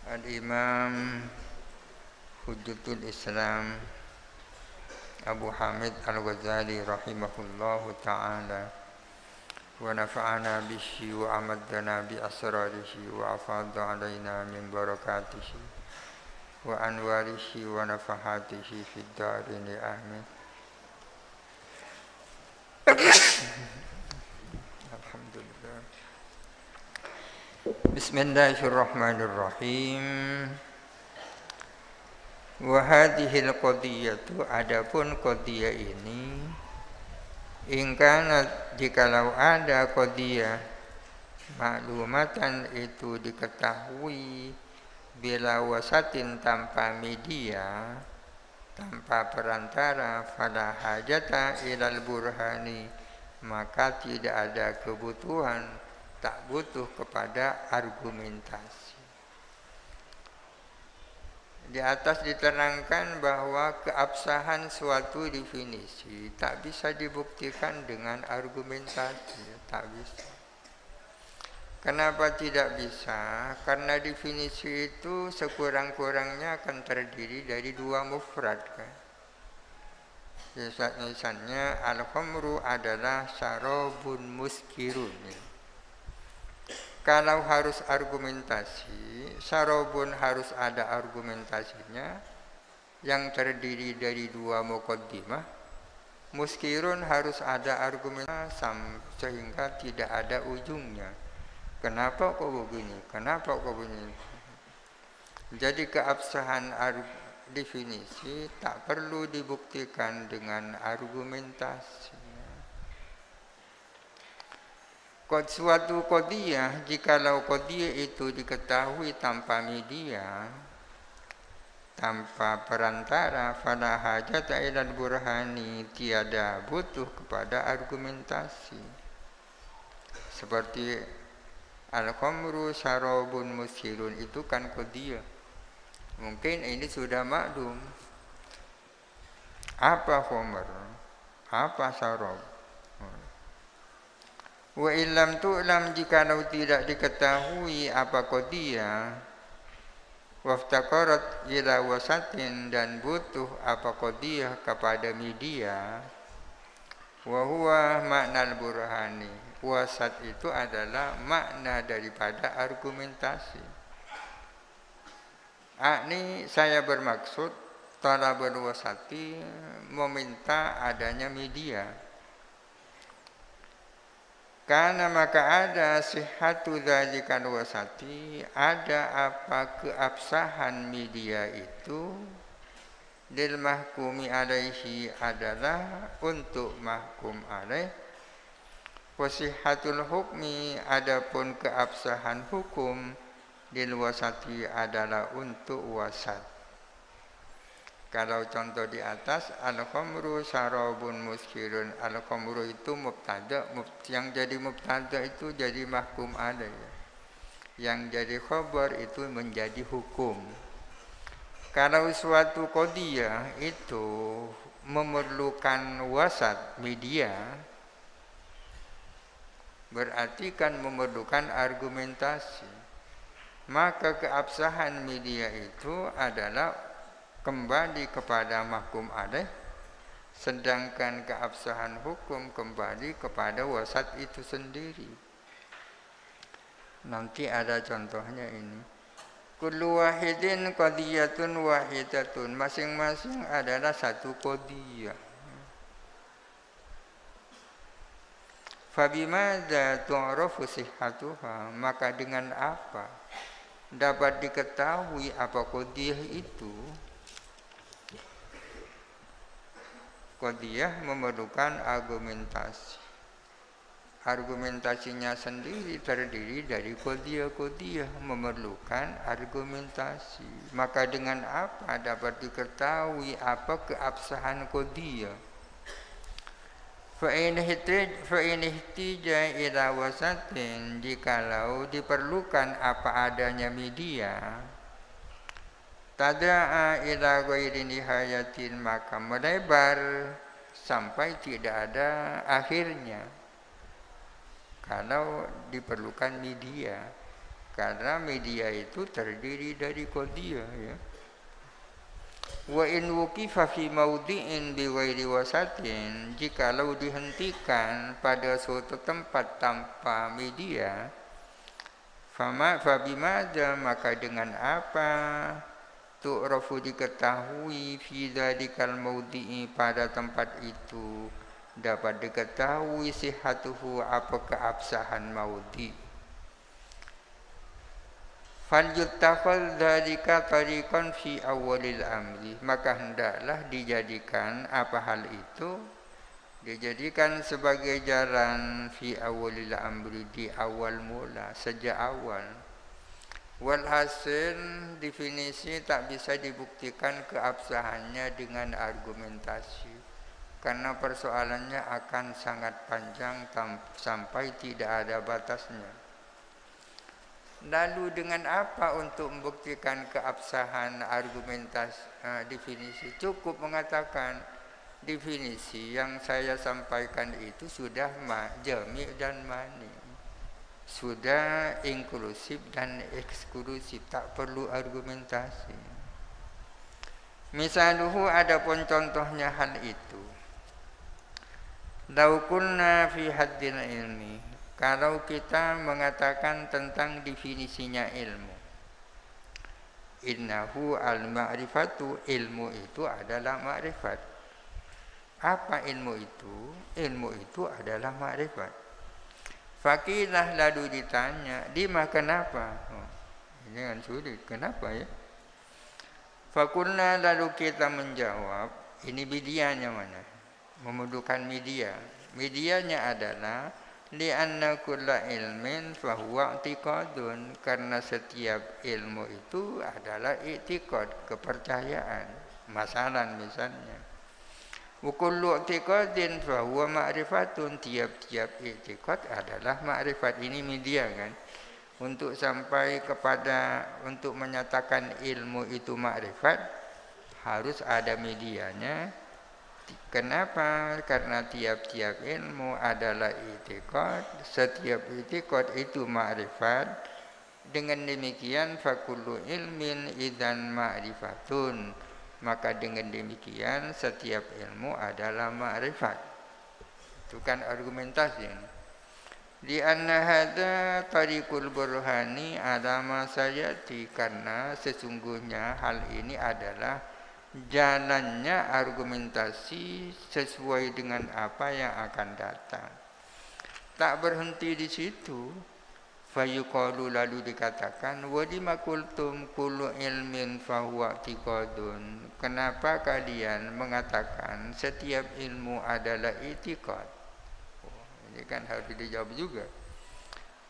Al-Imam Hujjatul Islam Abu Hamid Al-Ghazali rahimahullahu ta'ala wa nafa'ana bihi wa amaddana bi asrarihi wa afadha alaina min barakatihi wa anwarihi wa nafahatihi fid darin amin. Alhamdulillah. Bismillahirrahmanirrahim. Wa hadhil qadiyatu, adapun qadiyah ini, ingkana jikalau ada qadiyah maklumatan itu diketahui bila wasatin tanpa media, tanpa perantara, fala hajata ilal burhani, maka tidak ada kebutuhan, tak butuh kepada argumentasi. Di atas diterangkan bahwa keabsahan suatu definisi tak bisa dibuktikan dengan argumentasi, tak bisa. Kenapa tidak bisa? Karena definisi itu sekurang-kurangnya akan terdiri dari dua mufrad, kan? Misalnya al-khamru adalah syarabun muskirun. Kalau harus argumentasi, syarabun harus ada argumentasinya yang terdiri dari dua muqaddimah. Muskirun harus ada argumentasi sehingga tidak ada ujungnya. Kenapa kok begini? Kenapa kok begini? Jadi keabsahan definisi tak perlu dibuktikan dengan argumentasi. Suatu qadiyah, jikalau qadiyah itu diketahui tanpa media, tanpa perantara, fala hajata ilal burhani, tiada butuh kepada argumentasi. Seperti al-khamru syarabun muskirun, itu kan qadiyah. Mungkin ini sudah maklum. Apa khamr? Apa syarab? Wa illam tu'lam, jikalau tidak diketahui apa qadiyah, waftaqarat ila wasatin, dan butuh apa qadiyah kepada media, wa huwa makna al-burhani, wasat itu adalah makna daripada argumentasi. Ini saya bermaksud talabul wasati, meminta adanya media. Karena maka ada sihhatu dzalikal wasati, ada apa keabsahan media itu, lil mahkumi alaihi, adalah untuk mahkum alaih, wa sihhatul hukmi, adapun keabsahan hukum, lil wasati, adalah untuk wasat. Kalau contoh di atas, al-khamru syarabun muskirun, al-khamru itu mubtada, yang jadi mubtada itu jadi mahkum alaih, yang jadi khabar itu menjadi hukum. Kalau suatu qadiyah itu memerlukan wasat, media, berarti kan memerlukan argumentasi. Maka keabsahan media itu adalah kembali kepada mahkum alaih, sedangkan keabsahan hukum kembali kepada wasat itu sendiri. Nanti ada contohnya ini. Kullu wahidin qadiyatun wahidatun, masing-masing adalah satu qadiyah. Fabimadza tu'rafu sihhatuha, maka dengan apa dapat diketahui apa qadiyah itu? Qadiyah memerlukan argumentasi. Argumentasinya sendiri terdiri dari qadiyah-qadiyah, memerlukan argumentasi. Maka dengan apa dapat diketahui apa keabsahan qadiyah? Fa in ihtija ila wasatin, jikalau diperlukan apa adanya media, tada'a ila ghairi nihayatin, maka melebar sampai tidak ada akhirnya. Kalau diperlukan media, Karena media itu terdiri dari qadiyah ya. Wa in wuqifa fi mawdi'in bi ghairi wasatin, jikalau dihentikan pada suatu tempat tanpa media, fabimada, maka dengan apa tu'rafu, diketahui, fi dzakal mawdi'i, pada tempat itu dapat diketahui sihhatuhu, apa keabsahan maudhi. Falyuttakhadh dzalika tariqan fi awwalil amri, maka hendaklah dijadikan apa hal itu, dijadikan sebagai jalan fi awwalil amri, di awal mula, sejak awal. Walhasil, definisi tak bisa dibuktikan keabsahannya dengan argumentasi, karena persoalannya akan sangat panjang sampai tidak ada batasnya. Lalu dengan apa untuk membuktikan keabsahan argumentasi definisi? Cukup mengatakan definisi yang saya sampaikan itu sudah jami' dan mani, sudah inklusif dan eksklusif, tak perlu argumentasi. Misaluhu, adapun contohnya hal itu, lau kunna fi haddil ilmi, kalau kita mengatakan tentang definisinya ilmu, innahu al-ma'rifatu, ilmu itu adalah ma'rifat. Apa ilmu itu? Ilmu itu adalah ma'rifat. Fakilah, lalu ditanya, lima, kenapa? Ini kan sulit, kenapa ya? Fakulna, lalu kita menjawab, ini medianya mana? Memerlukan media. Medianya adalah li'anna kulla ilmin fahuwa i'tiqadun, karena setiap ilmu itu adalah i'tiqad, kepercayaan. Masalah misalnya, wa kullu i'tiqadin fahuwa ma'rifatun, tiap-tiap i'tiqad adalah ma'rifat. Ini media kan, untuk sampai kepada, untuk menyatakan ilmu itu ma'rifat, harus ada medianya. Kenapa? Karena tiap-tiap ilmu adalah i'tiqad, setiap i'tiqad itu ma'rifat. Dengan demikian fakullu ilmin idzan ma'rifatun, maka dengan demikian setiap ilmu adalah ma'rifat. Itu kan argumentasi. Di anna hadza tariqul burhani ala ma sayati, karena sesungguhnya hal ini adalah jalannya argumentasi sesuai dengan apa yang akan datang. Tak berhenti di situ. Fayuqalu, lalu dikatakan, wa lima qultum kullu ilmin fahuwa i'tiqadun, kenapa kalian mengatakan setiap ilmu adalah i'tiqad? Ini kan harus dijawab juga.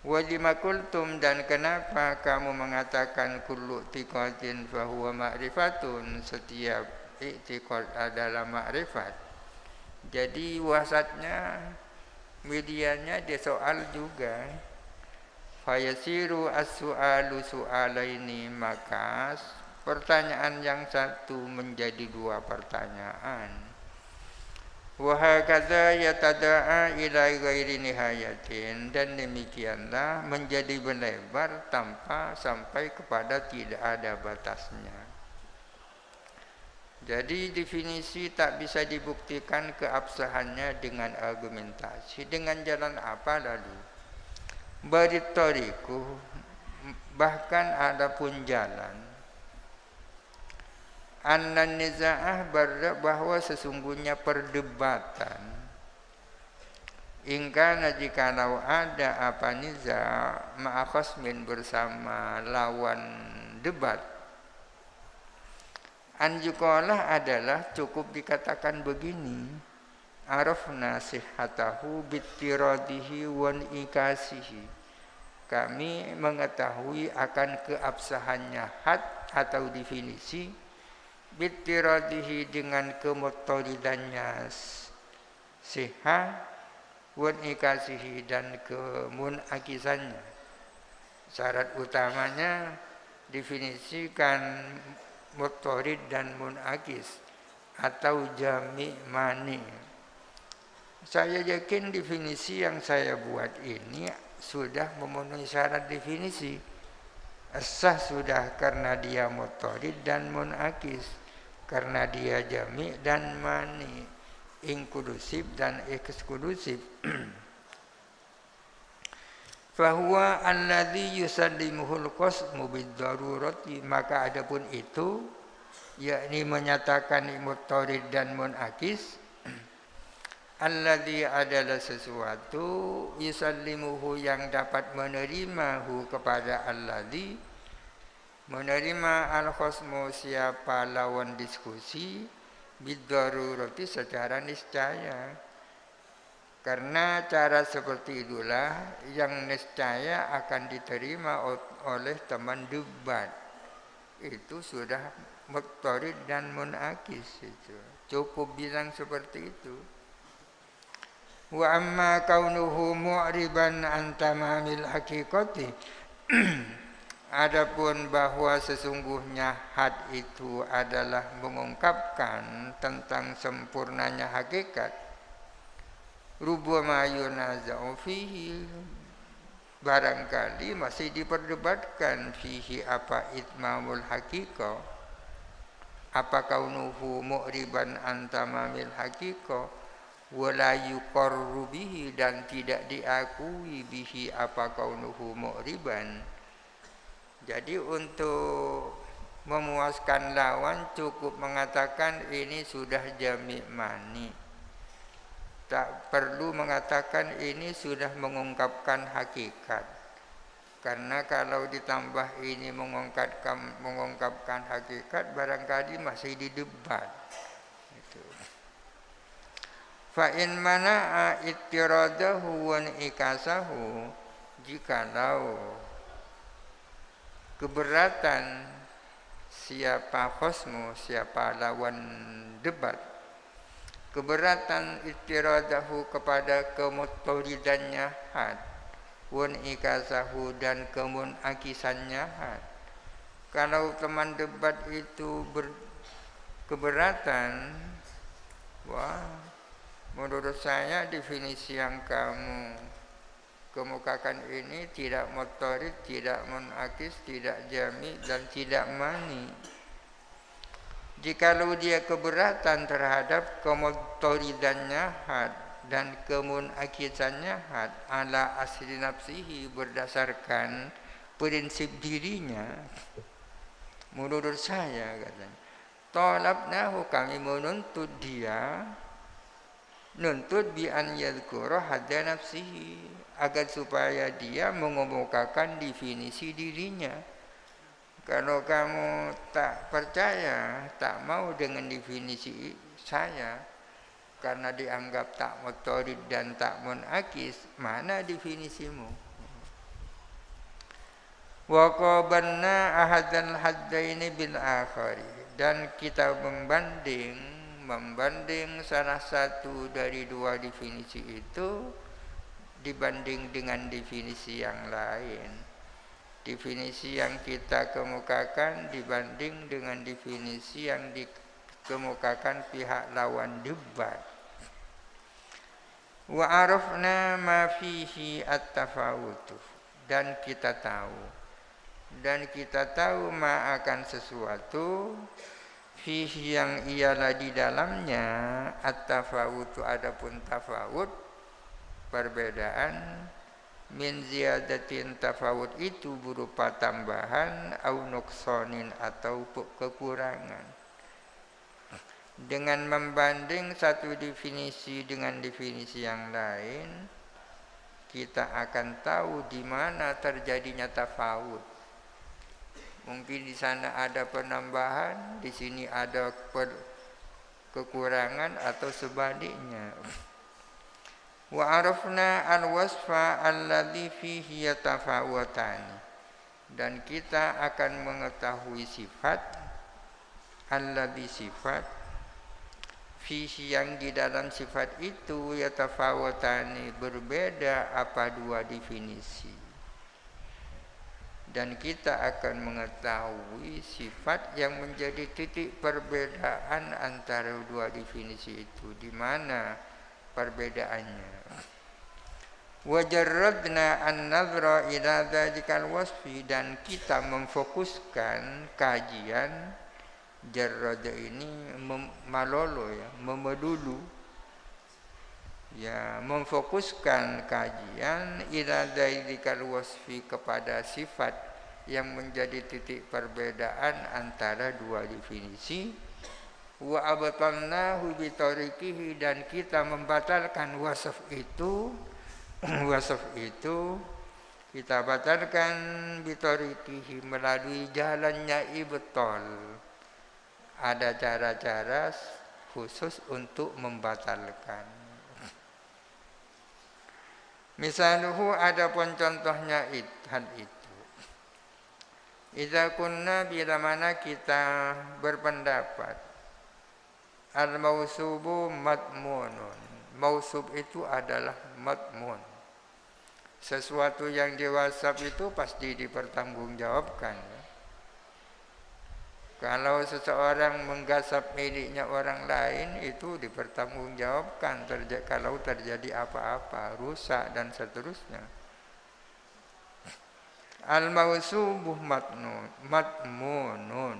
Wa lima qultum, dan kenapa kamu mengatakan kullu i'tiqadin fahuwa ma'rifatun, setiap i'tiqad adalah ma'rifat? Jadi wasatnya, medianya dia soal juga. Fayasiru as-su'alu su'alaini, maka pertanyaan yang satu menjadi dua pertanyaan. Wa hakadza yatada'a ila ghairi nihayatin, dan demikianlah menjadi melebar tanpa sampai kepada tidak ada batasnya. Jadi definisi tak bisa dibuktikan keabsahannya dengan argumentasi. Dengan jalan apa lalu? Baritariku, bahkan ada pun jalan. Annan niza'ah, bahwa sesungguhnya perdebatan, ingkana jikalau ada apa niza' ma'akhasmin, bersama lawan debat, anjukolah adalah cukup dikatakan begini, arafna sihhatahu bittiradihi wan ikasihi, kami mengetahui akan keabsahannya had atau definisi, bittiradihi dengan kemuttaridannya sihah, wan ikasihi dan kemunakisannya. Syarat utamanya definisikan muttarid dan munakis atau jami' mani. Saya yakin definisi yang saya buat ini sudah memenuhi syarat definisi. sah sudah karena dia mutarid dan munakis, karena dia jami' dan mani, inklusif dan eksklusif. Fahuwa alladhi yusallimuhul qasmu bid-darurati, maka adapun itu yakni menyatakan mutarid dan munakis, alladhi adalah sesuatu yusallimuhu yang dapat menerimahu kepada alladhi, menerima al-khasmu siapa lawan diskusi, bid-darurati secara niscaya. Karena cara seperti itulah yang niscaya akan diterima oleh teman debat. Itu sudah mutarid dan munakis itu. Cukup bilang seperti itu. Wa amma kaunuhu mu'riban an tamamil haqiqati. Adapun bahwa sesungguhnya had itu adalah mengungkapkan tentang sempurnanya hakikat. Rubbama yunaza'u fihi, barangkali masih diperdebatkan fihi apa itmamul haqiqah, apa kaunuhu mu'riban an tamamil haqiqah, wala yuqarru bihi, dan tidak diakui bihi apa kaunuhu mu'riban. Jadi untuk memuaskan lawan cukup mengatakan ini sudah jami' mani. Tak perlu mengatakan ini sudah mengungkapkan hakikat. Karena kalau ditambah ini mengungkapkan hakikat, barangkali masih didebat. Itu. Fa in mana'a ittiradahu wa ikasahu, jikalau keberatan siapa khosmu, siapa lawan debat, keberatan ittiradahu kepada kemutaridannya had, wan ikasahu dan kemunakisannya had. Kalau teman debat itu keberatan, wah, menurut saya definisi yang kamu kemukakan ini tidak mutarid, tidak munakis, tidak jami dan tidak mani. Jikalau dia keberatan terhadap kemutaridannya had dan kemunakisannya had ala asli nafsihi, berdasarkan prinsip dirinya, menurut saya katanya, talabnahu, kami menuntut dia, nuntut bi an yadhkura hadda nafsihi, agar supaya dia mengemukakan definisi dirinya. Kalau kamu tak percaya, tak mau dengan definisi saya, karena dianggap tak mutarid dan tak munakis, mana definisimu? Wa qabanna ahadzal haddaini bil akhari, dan kita membanding salah satu dari dua definisi itu dibanding dengan definisi yang lain. Definisi yang kita kemukakan dibanding dengan definisi yang dikemukakan pihak lawan debat. Wa arafna ma fihi at-tafawutu, dan kita tahu ma akan sesuatu fihi yang ialah di dalamnya at-tafawutu, adapun tafawut perbedaan, min ziyadatin, tafawut itu berupa tambahan, au nuqsanin atau kekurangan. Dengan membanding satu definisi dengan definisi yang lain, kita akan tahu di mana terjadinya tafawut. Mungkin di sana ada penambahan, di sini ada kekurangan atau sebaliknya. Wa arafna al-wasfa alladhi fihi yatafawatani, dan kita akan mengetahui sifat alladhi, sifat fihi yang di dalam sifat itu yatafawatani, berbeda apa dua definisi. Dan kita akan mengetahui sifat yang menjadi titik perbedaan antara dua definisi itu, di mana perbedaannya. Wajarradna an-nadhra ila dzakal wasfi, dan kita memfokuskan kajian jarrada ini malolo ya, memelulu ya, memfokuskan kajian ila dzakal wasfi kepada sifat yang menjadi titik perbedaan antara dua definisi. Wa abtalnahu bi tariqihi, dan kita membatalkan wasf itu wasf itu kita batalkan bitariqihi, melalui jalannya ibtal. Ada cara-cara khusus untuk membatalkan. Misaluhu, adapun contohnya hal itu. Idza kunna, bila mana kita berpendapat al-mausubu matmunun, mausub itu adalah matmun, sesuatu yang diwasab itu pasti dipertanggungjawabkan. Kalau seseorang menggasap miliknya orang lain, itu dipertanggungjawabkan kalau terjadi apa-apa, rusak dan seterusnya. Al-mausubuh matmunun,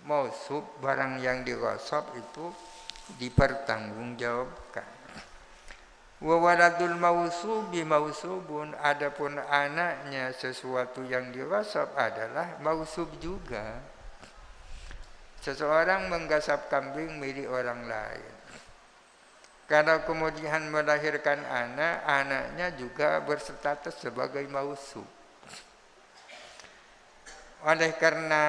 mausub barang yang digasap itu dipertanggungjawabkan. Wa waladul mausubi mausubun, adapun anaknya sesuatu yang digasap adalah mausub juga. Seseorang menggasap kambing milik orang lain. Kalau kemudian melahirkan anak, anaknya juga berstatus sebagai mausub. Oleh karena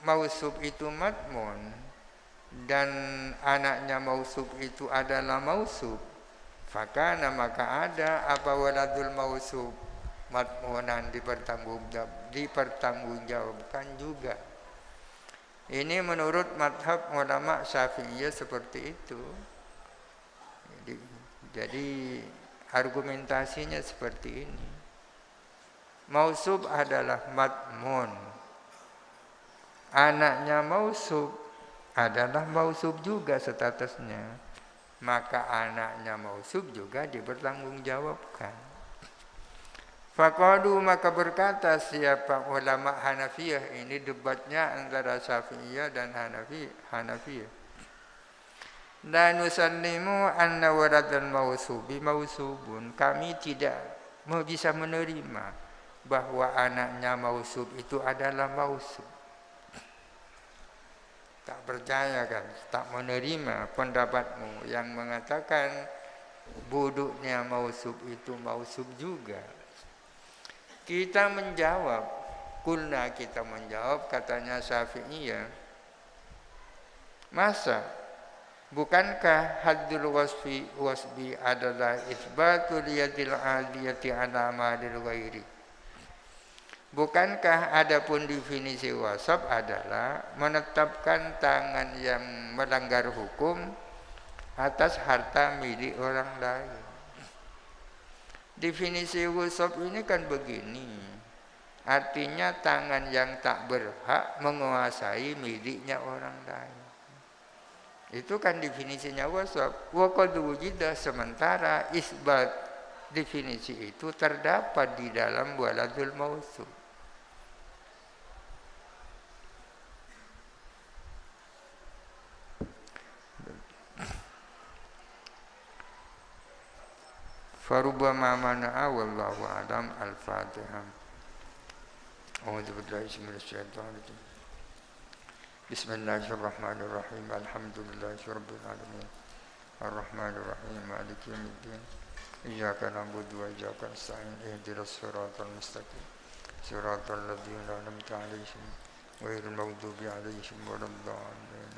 mausub itu matmun dan anaknya mausub itu adalah mausub, maka ada apa waladul mausub matmunan, dipertanggungjawabkan juga. Ini menurut madhab ulama Syafi'iyah seperti itu. Jadi argumentasinya seperti ini. Mausub adalah matmun, anaknya mausub adalah mausub juga statusnya, maka anaknya mausub juga dipertanggungjawabkan. Faqalu, maka berkata siapa ulama Hanafiyah, ini debatnya antara Syafi'iyah dan Hanafiyah. La nusallimu anna waladal mausubi mausubun, kami tidak bisa menerima bahwa anaknya mausub itu adalah mausub. Tak percaya kan, tak menerima pendapatmu yang mengatakan buduknya mausub itu mausub juga. Kita menjawab, kita menjawab, katanya Syafi'iyah, masa bukankah haddul wasbi adalah isbatul yadil aliyati ala malil ghairi? Bukankah adapun definisi wasab adalah menetapkan tangan yang melanggar hukum atas harta milik orang lain? Definisi wasab ini kan begini, artinya tangan yang tak berhak menguasai miliknya orang lain. Itu kan definisinya wasab. Wa qad wujida, sementara isbat definisi itu terdapat di dalam waladul mausub. Farubbama mana'a wallahu a'lam. Al-Fatihah. A'udzu billahi minasyaitonir rajim. Bismillahirrahmanirrahim. Alhamdulillahirabbil alamin. Arrahmanir rahim. Maliki yaumiddin. Iyyaka na'budu wa iyyaka nasta'in. Ihdinas siratal mustaqim. Siratal ladzina an'amta 'alaihim ghairil maghdubi 'alaihim waladdallin.